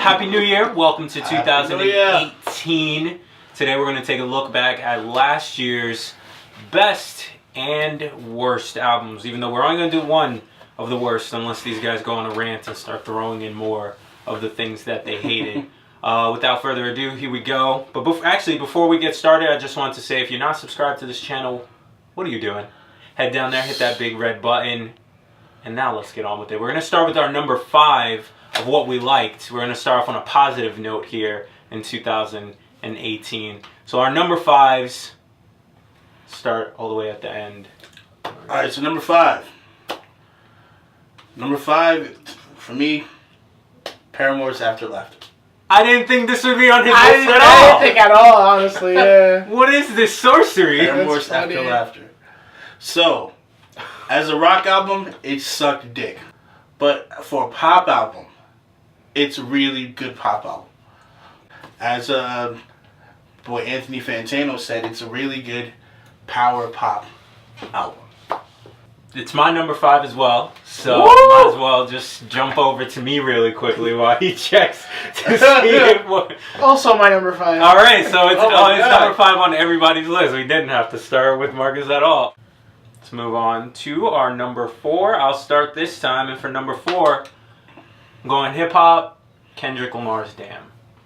Happy New Year. Welcome to Happy New Year. 2018. Today we're going to take a look back at last year's best and worst albums, even though we're only going to do one of the worst unless these guys go on a rant and start throwing in more of the things that they hated. Without further ado, here we go. But before we get started, I just wanted to say, if you're not subscribed to this channel, what are you doing? Head down there, hit that big red button, and now let's get on with it. We're going to start with our number 5 of what we liked. We're going to start off on a positive note here in 2018. So our number 5s start all the way at the end. Alright, so number 5. Number 5, for me, Paramore's After Laughter. I didn't think this would be on his list I at didn't all. think at all, honestly, yeah. What is this sorcery? Paramore's That's After funny. Laughter. So, as a rock album, it sucked dick. But for a pop album, it's a really good pop album. As boy Anthony Fantano said, it's a really good power pop album. It's my number 5 as well, so Woo! might as well just jump over to me really quickly while he checks to see if what. Also my number 5. All right, so it's, Oh my it's God. number 5 on everybody's list. We didn't have to start with Marcus at all. Let's move on to our number 4. I'll start this time, and for number 4, I'm going hip hop. Kendrick Lamar's "Damn"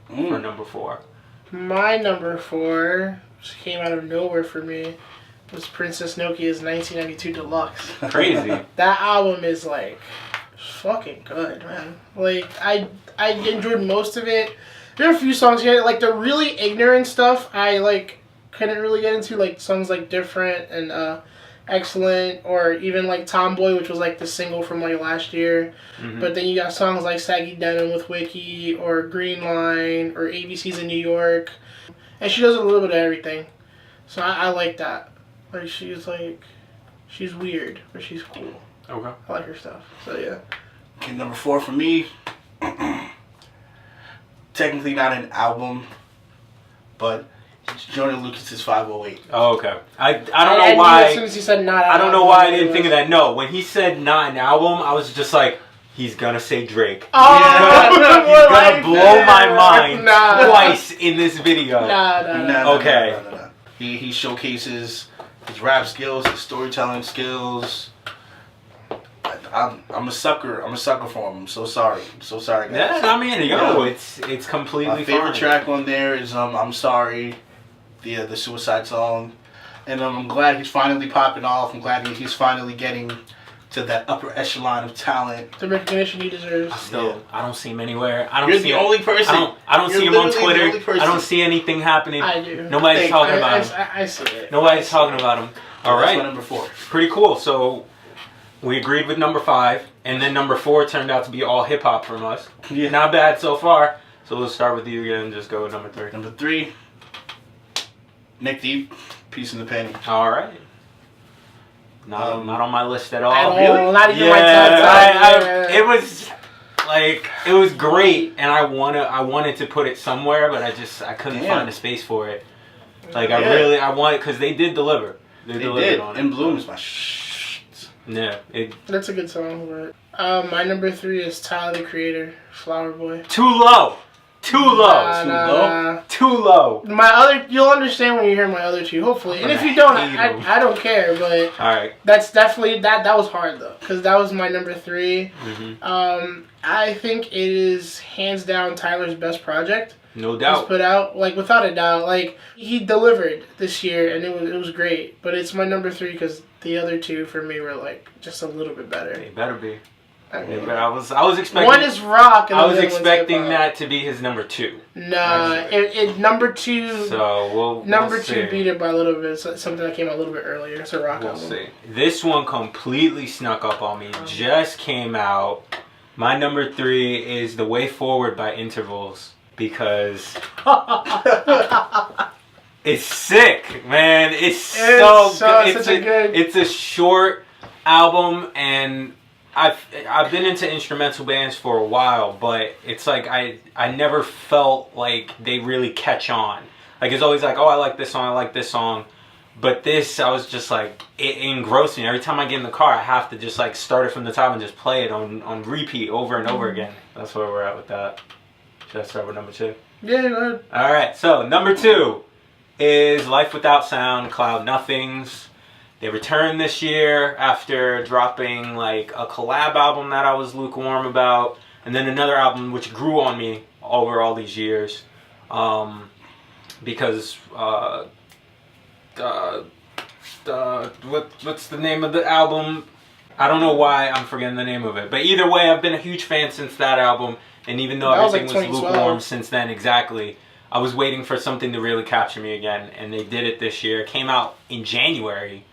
for number 4. My number 4, which came out of nowhere for me, was Princess Nokia's 1992 Deluxe. Crazy. That album is like fucking good, man. Like I enjoyed most of it. There are a few songs here, like the really ignorant stuff I like couldn't really get into, like songs like Different and Excellent, or even like Tomboy, which was like the single from like last year. Mhm. But then you got songs like Saggy Denim with Wiki, or Green Line, or ABC's in New York. And she does a little bit of everything. So I like that. Like she's weird, but she's cool. Okay. I like her stuff. So yeah. Okay, number 4 for me. Technically not an album, but it's Joyner Lucas's 508. Oh, okay. I don't know I knew why. as soon as he said not. I don't know why I didn't think of that. No, when he said not an album, I was just like, he's gonna say Drake. Oh, He's gonna blow my mind Nah. twice in this video. Nah. Okay. No. He showcases his rap skills, his storytelling skills. I'm a sucker. I'm a sucker for him. I'm so sorry. Guys. Yeah, I mean, it's completely My favorite fine. track on there is I'm Sorry, the Suicide song, and I'm glad he's finally popping off. I'm glad he's finally getting to that upper echelon of talent. The recognition he deserves. I don't see him anywhere. I don't You're see the him. only person. I don't You're see him on literally the only Twitter. person. I don't see anything happening. I do. Nobody's talking about him. I see it. Nobody's talking about him. All That's my right. number 4. Pretty cool. So we agreed with number 5, and then number 4 turned out to be all hip hop from us. Yeah. Not bad so far. So we'll start with you again and just go with number 3. Number 3, Nick Deep, Peace in the Penny. All right. Not on my list at all. At all, really? not even Yeah, my top 5. it was like, it was great, and I wanted to put it somewhere, but I couldn't Damn. find a space for it. Like Yeah. I wanted, because they did deliver. They They delivered did. on In it. Bloom is my Yeah, That's a good song. But my number 3 is Tyler the Creator, Flower Boy. too low. Too low. Nah. Too low. My other, you'll understand when you hear my other 2, hopefully. And if you don't, I don't care. But All right. that's definitely that was hard though, because that was my number 3. Mm-hmm. I think it is hands down Tyler's best project. No He's doubt. put out, like without a doubt. Like he delivered this year, and it was great. But it's my number 3 because the other 2 for me were like just a little bit better. It better be. I mean, But I was expecting. one is rock, and I the was other one's expecting hip-hop. that to be his number 2. Nah, it number 2. So we'll Number we'll 2 see. beat it by a little bit. So something that came out a little bit earlier. It's a rock We'll album. see. This one completely snuck up on me. Just came out. My number 3 is "The Way Forward" by Intervals, because it's sick, man. It's so good. It's a short album, and I've been into instrumental bands for a while, but it's like I never felt like they really catch on. Like it's always like, oh, I like this song. But this, I was just like, it engrossed me. Every time I get in the car, I have to just like start it from the top and just play it on repeat over and over again. That's where we're at with that. Should I start with number 2? Yeah, go ahead. All right, so number 2 is Life Without Sound, Cloud Nothings. They returned this year after dropping like a collab album that I was lukewarm about, and then another album which grew on me over all these years, because what's the name of the album? I don't know why I'm forgetting the name of it, but either way, I've been a huge fan since that album, and even though That was everything like was 2012. lukewarm since then, exactly, I was waiting for something to really capture me again, and they did it this year. It came out in January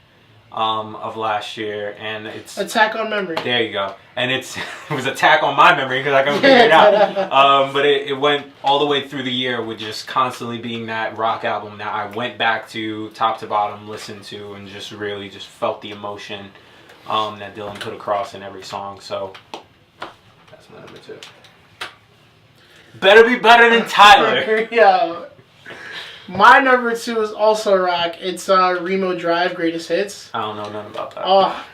of last year, and it's Attack on Memory. there you go, and it was attack on my memory because I couldn't figure it out. But it went all the way through the year with just constantly being that rock album that I went back to top to bottom, listened to, and just really just felt the emotion that Dylan put across in every song. So that's my number 2. Better be better than Tyler. Yeah. My number 2 is also rock. It's Remo Drive Greatest Hits. I don't know nothing about that. Oh,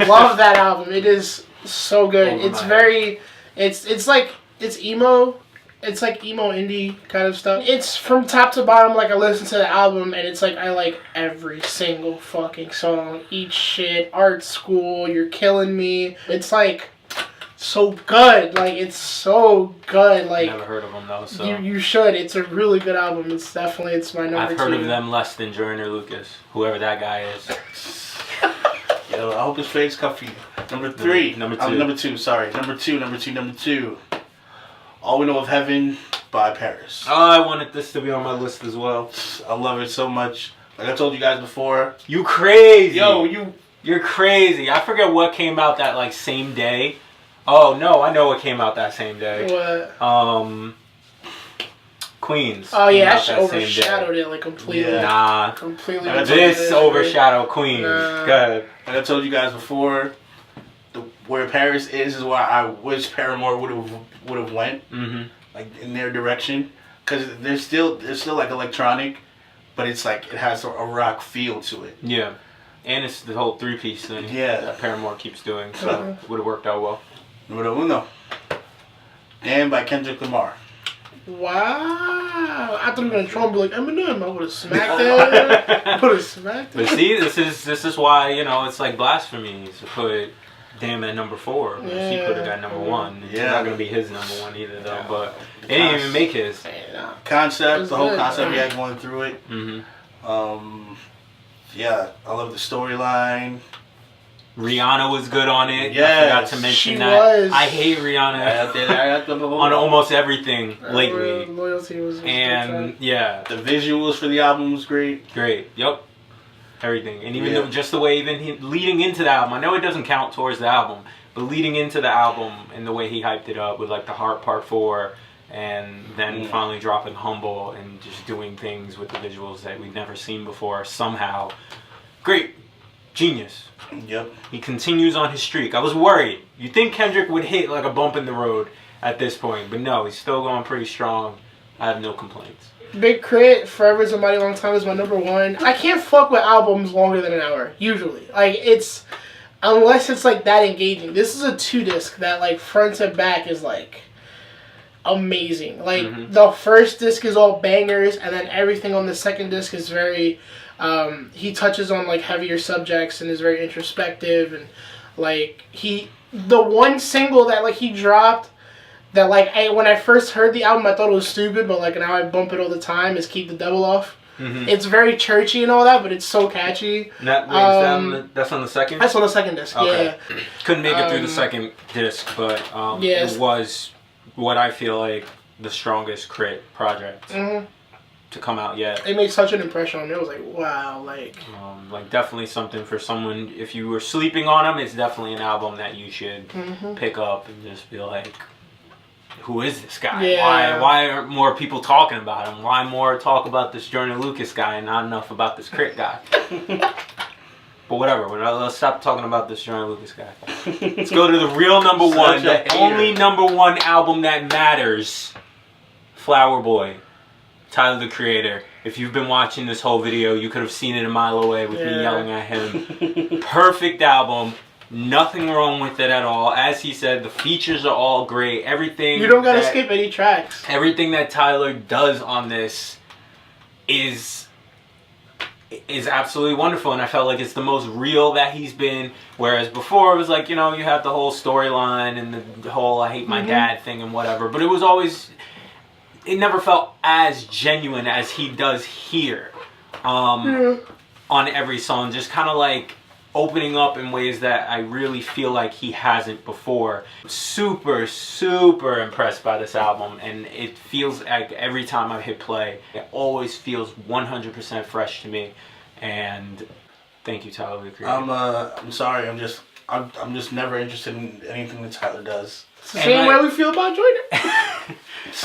love that album. It is so good. Over It's my very, it's like, it's emo. It's like emo indie kind of stuff. It's from top to bottom. Like I listen to the album and it's like I like every single fucking song. Eat Shit, Art School, You're Killing Me. It's like so good. Like it's so good. Like Never heard of them though, so you should. It's a really good album. It's my number I've 2. heard of them less than Joyner Lucas, whoever that guy is. Yo, I hope his face come for you. Number 3. Number 2. Number 2, sorry. Number 2. All We Know of Heaven by Paris. Oh, I wanted this to be on my list as well. I love it so much. Like I told you guys before. You crazy. Yo, You're crazy. I forget what came out that like same day. Oh no, I know what came out that same day. What? Queens. Oh came yeah, out that shit overshadowed it like completely. Yeah. Nah. Completely. This overshadowed Queens. Nah. Go ahead. Like I told you guys before, where Paris is where I wish Paramore would have went, Mm-hmm. like in their direction, because they're still like electronic, but it's like it has a rock feel to it. Yeah. And it's the whole 3-piece thing that Paramore keeps doing, so it would have worked out well. Numero uno. Damn by Kendrick Lamar. Wow! I thought you were gonna try and be like Eminem. I would have smacked that. Would have smacked But it. see, this is why, you know, it's like blasphemy to put Damn at number 4. If he put it at number 1. It's not gonna be his number 1 either though. But it didn't even make his. Concept, the whole good, concept man. we had going through it. Mm-hmm. Yeah, I love the storyline. Rihanna was good on it. Yes, I forgot to mention she that. was. I hate Rihanna on almost everything lately. Loyalty was And yeah, The visuals for the album was great. great. Yep. Everything. And even though just the way leading into the album, I know it doesn't count towards the album, but leading into the album and the way he hyped it up with like the Heart Part 4 and then finally dropping Humble and just doing things with the visuals that we've never seen before somehow. Great. Genius. Yep. He continues on his streak. I was worried. You'd think Kendrick would hit like a bump in the road at this point, but no, he's still going pretty strong. I have no complaints. Big Crit, Forever's a Mighty Long Time is my number 1. I can't fuck with albums longer than an hour, usually. Like, unless it's like that engaging. This is a 2-disc that like front to back is like amazing. Like, the first disc is all bangers, and then everything on the second disc is very, he touches on like heavier subjects and is very introspective, and like the one single that like he dropped that like when I first heard the album I thought it was stupid, but like now I bump it all the time, is Keep the Devil Off. It's very churchy and all that, but it's so catchy. That's on the second? That's on the second disc. Okay. Yeah. Couldn't make it through the second disc, but it was what I feel like the strongest Crit project to come out yet. It made such an impression on me. I was like, wow, like definitely something for someone. If you were sleeping on him, it's definitely an album that you should pick up and just be like, who is this guy? Yeah. Why aren't more people talking about him? Why more talk about this Joyner Lucas guy and not enough about this Crit guy? But whatever, let's stop talking about this Joyner Lucas guy. Let's go to the real number one, the only number 1 album that matters. Flower Boy, Tyler the Creator. If you've been watching this whole video, you could have seen it a mile away with me yelling at him. Perfect album. Nothing wrong with it at all. As he said, the features are all great. Everything You don't gotta skip any tracks. Everything that Tyler does on this is absolutely wonderful, and I felt like it's the most real that he's been. Whereas before it was like, you know, you had the whole storyline and the whole "I hate my dad" thing and whatever. But it was always, it never felt as genuine as he does here on every song. Just kind of like opening up in ways that I really feel like he hasn't before. Super, super impressed by this album, and it feels like every time I hit play, it always feels 100% fresh to me. And thank you, Tyler, the Creator. I'm sorry. I'm just never interested in anything that Tyler does. It's the same way we feel about Jordan.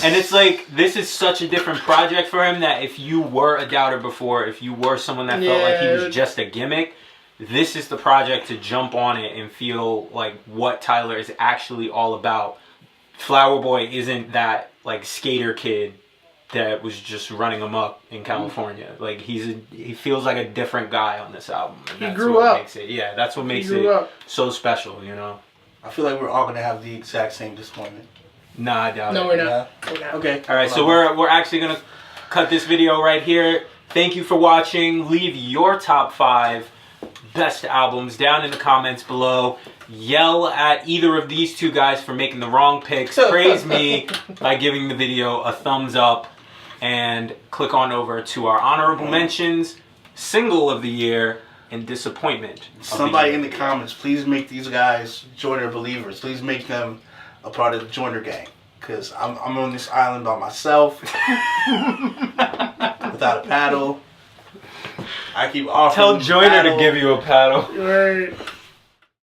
And it's like, this is such a different project for him that if you were a doubter before, if you were someone that felt like he was just a gimmick, this is the project to jump on it and feel like what Tyler is actually all about. Flower Boy isn't that like skater kid that was just running amok in California. Like he feels like a different guy on this album. And He that's grew what up. Makes it, yeah, that's what makes it up. so special, you know? I feel like we're all gonna have the exact same disappointment. Nah, I doubt it. No, we're not. Yeah. We're not. Okay. All right, so we're actually gonna cut this video right here. Thank you for watching. Leave your top 5 best albums down in the comments below. Yell at either of these two guys for making the wrong picks. Praise me by giving the video a thumbs up, and click on over to our honorable mentions, single of the year, and disappointment. Somebody in the comments, please make these guys Joyner believers. Please make them a part of the Joyner gang. Because I'm on this island by myself. Without a paddle. I keep offering Tell Joyner to paddle. give you a paddle. Right.